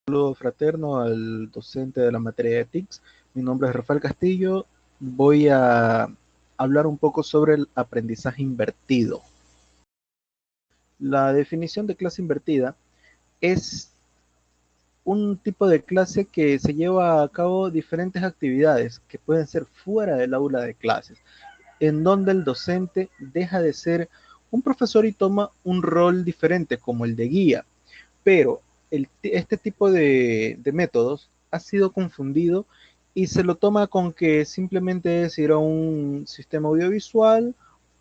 Saludo fraterno al docente de la materia de TICS. Mi nombre es Rafael Castillo. Voy a hablar un poco sobre el aprendizaje invertido. La definición de clase invertida es un tipo de clase que se lleva a cabo diferentes actividades que pueden ser fuera del aula de clases, en donde el docente deja de ser un profesor y toma un rol diferente como el de guía. Pero este tipo de métodos ha sido confundido y se lo toma con que simplemente es ir a un sistema audiovisual,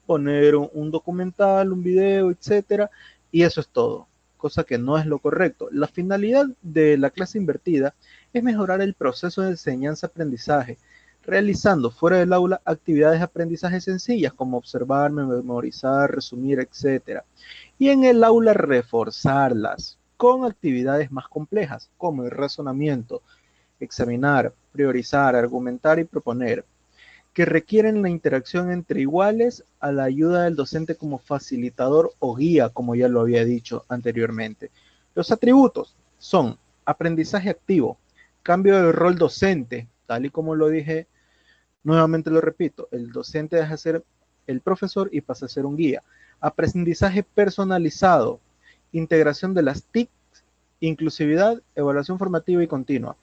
poner un documental, un video, etcétera, y eso es todo, cosa que no es lo correcto. La finalidad de la clase invertida es mejorar el proceso de enseñanza-aprendizaje, realizando fuera del aula actividades de aprendizaje sencillas como observar, memorizar, resumir, etcétera, y en el aula reforzarlas con actividades más complejas como el razonamiento, examinar, priorizar, argumentar y proponer, que requieren la interacción entre iguales a la ayuda del docente como facilitador o guía, como ya lo había dicho anteriormente. Los atributos son aprendizaje activo, cambio de rol docente, tal y como lo dije, nuevamente lo repito, el docente deja de ser el profesor y pasa a ser un guía. Aprendizaje personalizado, integración de las TIC, inclusividad, evaluación formativa y continua.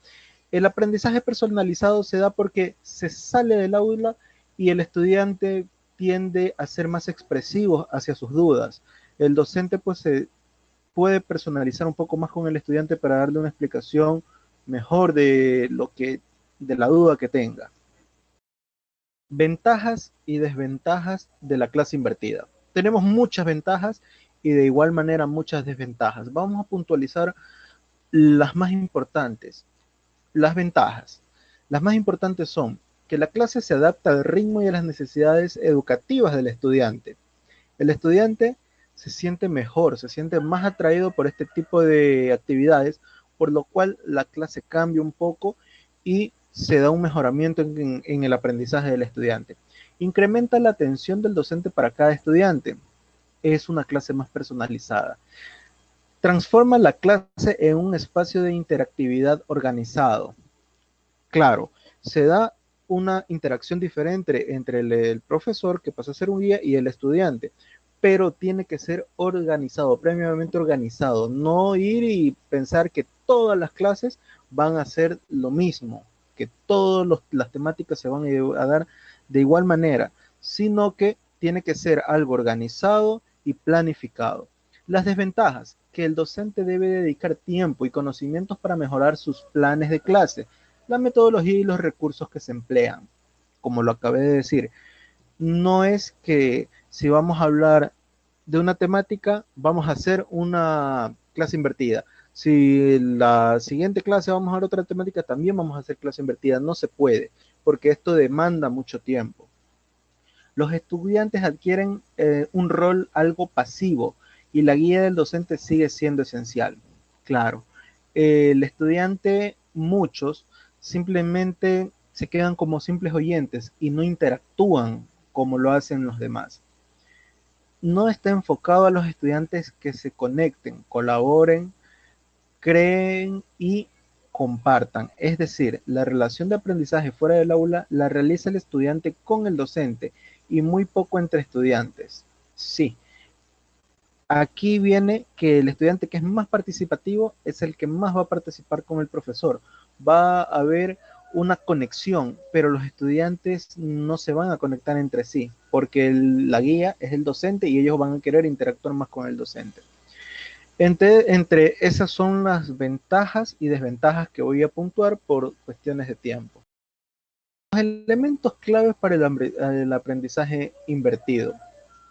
El aprendizaje personalizado se da porque se sale del aula y el estudiante tiende a ser más expresivo hacia sus dudas. El docente pues se puede personalizar un poco más con el estudiante para darle una explicación mejor de la duda que tenga. Ventajas y desventajas de la clase invertida. Tenemos muchas ventajas y de igual manera muchas desventajas. Vamos a puntualizar las más importantes. Las ventajas. Las más importantes son que la clase se adapta al ritmo y a las necesidades educativas del estudiante. El estudiante se siente mejor, se siente más atraído por este tipo de actividades, por lo cual la clase cambia un poco y se da un mejoramiento en el aprendizaje del estudiante. Incrementa la atención del docente para cada estudiante. Es una clase más personalizada. Transforma la clase en un espacio de interactividad organizado. Claro, se da una interacción diferente entre el profesor, que pasa a ser un guía, y el estudiante, pero tiene que ser organizado, previamente organizado, no ir y pensar que todas las clases van a ser lo mismo, que todas las temáticas se van a dar de igual manera, sino que tiene que ser algo organizado y planificado. Las desventajas, que el docente debe dedicar tiempo y conocimientos para mejorar sus planes de clase, la metodología y los recursos que se emplean. Como lo acabé de decir, no es que si vamos a hablar de una temática, vamos a hacer una clase invertida. Si la siguiente clase vamos a ver otra temática, también vamos a hacer clase invertida. No se puede, porque esto demanda mucho tiempo. Los estudiantes adquieren un rol algo pasivo y la guía del docente sigue siendo esencial. Claro, el estudiante, muchos, simplemente se quedan como simples oyentes y no interactúan como lo hacen los demás. No está enfocado a los estudiantes que se conecten, colaboren, creen y compartan. Es decir, la relación de aprendizaje fuera del aula la realiza el estudiante con el docente y muy poco entre estudiantes. Sí, aquí viene que el estudiante que es más participativo es el que más va a participar con el profesor. Va a haber una conexión, pero los estudiantes no se van a conectar entre sí, porque la guía es el docente y ellos van a querer interactuar más con el docente. Entre esas son las ventajas y desventajas que voy a puntuar por cuestiones de tiempo. Los elementos claves para el aprendizaje invertido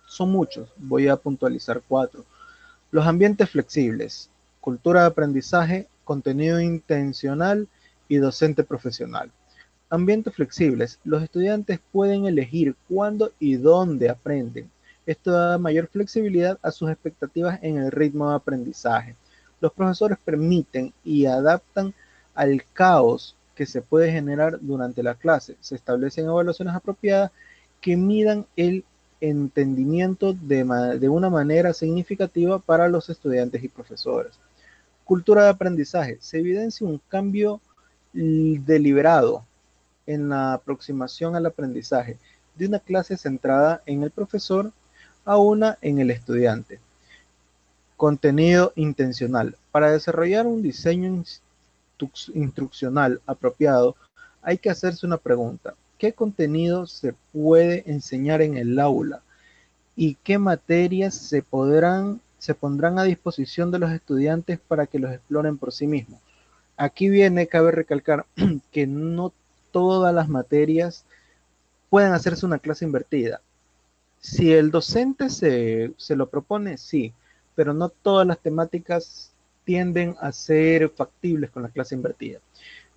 son muchos, voy a puntualizar 4. Los ambientes flexibles, cultura de aprendizaje, contenido intencional y docente profesional. Ambientes flexibles. Los estudiantes pueden elegir cuándo y dónde aprenden. Esto da mayor flexibilidad a sus expectativas en el ritmo de aprendizaje. Los profesores permiten y adaptan al caos que se puede generar durante la clase. Se establecen evaluaciones apropiadas que midan el entendimiento de una manera significativa para los estudiantes y profesores. Cultura de aprendizaje. Se evidencia un cambio deliberado en la aproximación al aprendizaje de una clase centrada en el profesor a una en el estudiante. Contenido intencional. Para desarrollar un diseño instruccional apropiado, hay que hacerse una pregunta. ¿Qué contenido se puede enseñar en el aula? ¿Y qué materias se pondrán a disposición de los estudiantes para que los exploren por sí mismos? Aquí cabe recalcar que no todas las materias pueden hacerse una clase invertida. Si el docente se lo propone, sí, pero no todas las temáticas tienden a ser factibles con la clase invertida.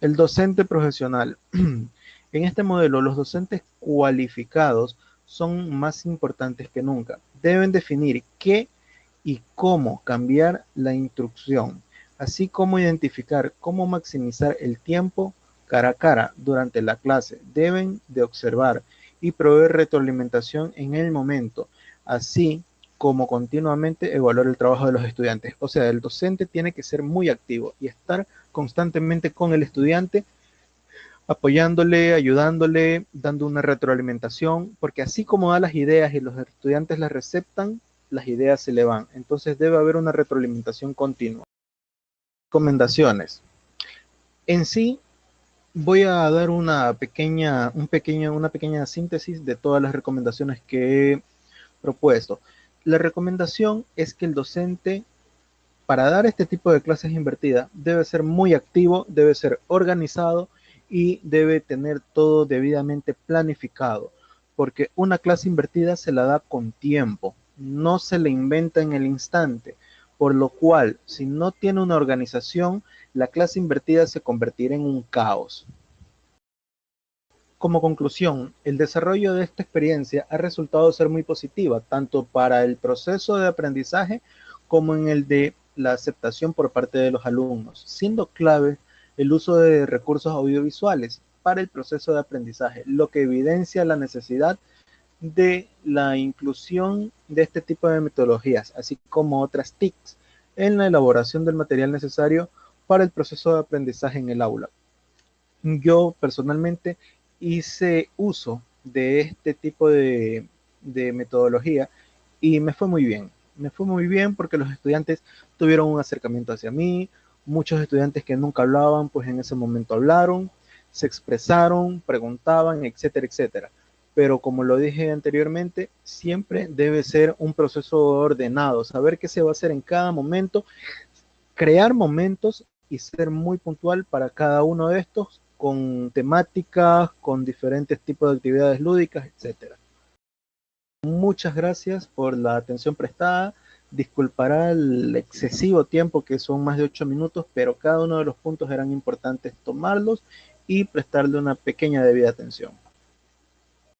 El docente profesional. En este modelo, los docentes cualificados son más importantes que nunca. Deben definir qué y cómo cambiar la instrucción, así como identificar cómo maximizar el tiempo cara a cara durante la clase. Deben de observar y proveer retroalimentación en el momento, así como continuamente evaluar el trabajo de los estudiantes. O sea, el docente tiene que ser muy activo y estar constantemente con el estudiante, apoyándole, ayudándole, dando una retroalimentación, porque así como da las ideas y los estudiantes las receptan, las ideas se le van. Entonces debe haber una retroalimentación continua. Recomendaciones. En sí, voy a dar una pequeña síntesis de todas las recomendaciones que he propuesto. La recomendación es que el docente, para dar este tipo de clases invertidas, debe ser muy activo, debe ser organizado y debe tener todo debidamente planificado, porque una clase invertida se la da con tiempo, no se le inventa en el instante, por lo cual, si no tiene una organización, la clase invertida se convertirá en un caos. Como conclusión, el desarrollo de esta experiencia ha resultado ser muy positiva, tanto para el proceso de aprendizaje como en el de la aceptación por parte de los alumnos, siendo clave el uso de recursos audiovisuales para el proceso de aprendizaje, lo que evidencia la necesidad de la inclusión de este tipo de metodologías, así como otras TICs, en la elaboración del material necesario para el proceso de aprendizaje en el aula. Yo personalmente hice uso de este tipo de metodología y me fue muy bien. Me fue muy bien porque los estudiantes tuvieron un acercamiento hacia mí. Muchos estudiantes que nunca hablaban, pues en ese momento hablaron, se expresaron, preguntaban, etcétera, etcétera. Pero como lo dije anteriormente, siempre debe ser un proceso ordenado, saber qué se va a hacer en cada momento, crear momentos y ser muy puntual para cada uno de estos, con temáticas, con diferentes tipos de actividades lúdicas, etcétera. Muchas gracias por la atención prestada. Disculpará el excesivo tiempo, que son más de 8 minutos, pero cada uno de los puntos eran importantes tomarlos y prestarle una pequeña debida atención.